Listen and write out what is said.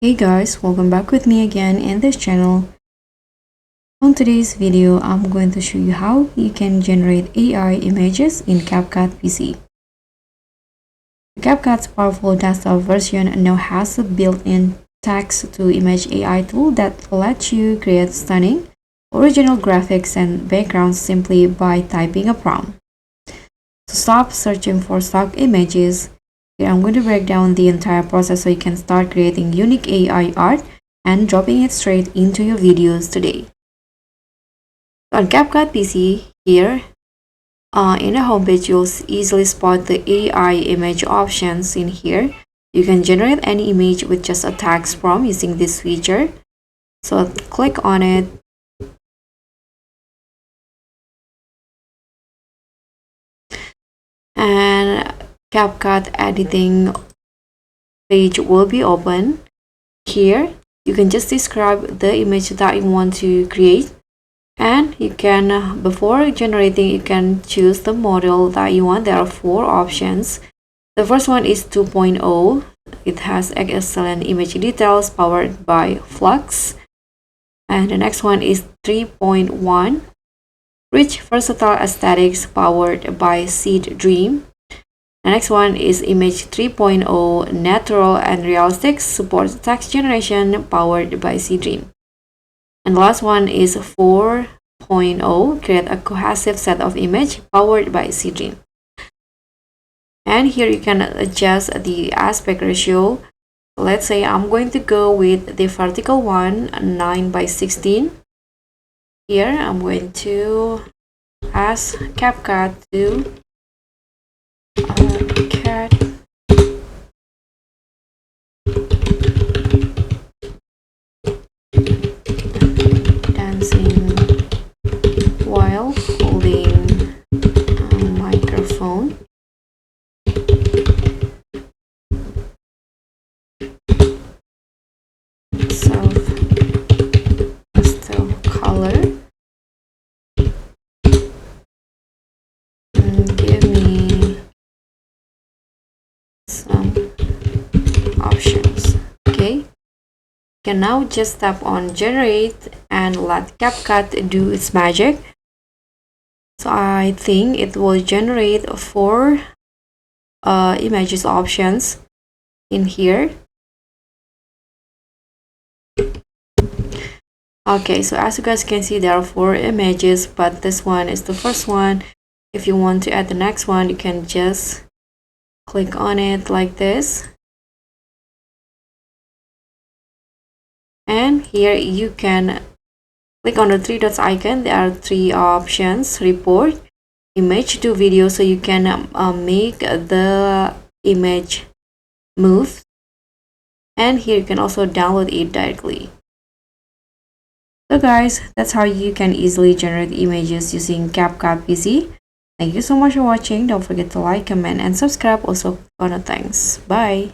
Hey guys, welcome back with me again in this channel. On today's video, I'm going to show you how you can generate AI images in CapCut PC. CapCut's powerful desktop version now has a built-in text-to-image AI tool that lets you create stunning, original graphics and backgrounds simply by typing a prompt. So stop searching for stock images. Here I'm going to break down the entire process so you can start creating unique AI art and dropping it straight into your videos today. On CapCut PC, here in the homepage, you'll easily spot the AI image options in here. You can generate any image with just a text prompt using this feature. So click on it. And CapCut editing page will be open. Here, you can just describe the image that you want to create. And you can, before generating, you can choose the model that you want. There are 4 options. The first one is 2.0. It has excellent image details powered by Flux. And the next one is 3.1. Rich versatile aesthetics powered by Seed Dream. The next one is image 3.0, natural and realistic, supports text generation powered by Seed Dream. And the last one is 4.0, create a cohesive set of image powered by Seed Dream. And here you can adjust the aspect ratio. Let's say I'm going to go with the vertical one, 9:16. Here I'm going to ask CapCut to cat dancing while holding a microphone. Pastel color. And give me some options. Okay. You can now just tap on generate and let CapCut do its magic. So I think it will generate 4 images options in here. Okay, so as you guys can see, there are 4 images, but this one is the first one. If you want to add the next one, you can just click on it like this. And here you can click on the 3 dots icon. There are 3 options: report, image to video, so you can make the image move. And here you can also download it directly. So guys, that's how you can easily generate images using CapCut PC. Thank you so much for watching. Don't forget to like, comment, and subscribe. Also, thanks. Bye.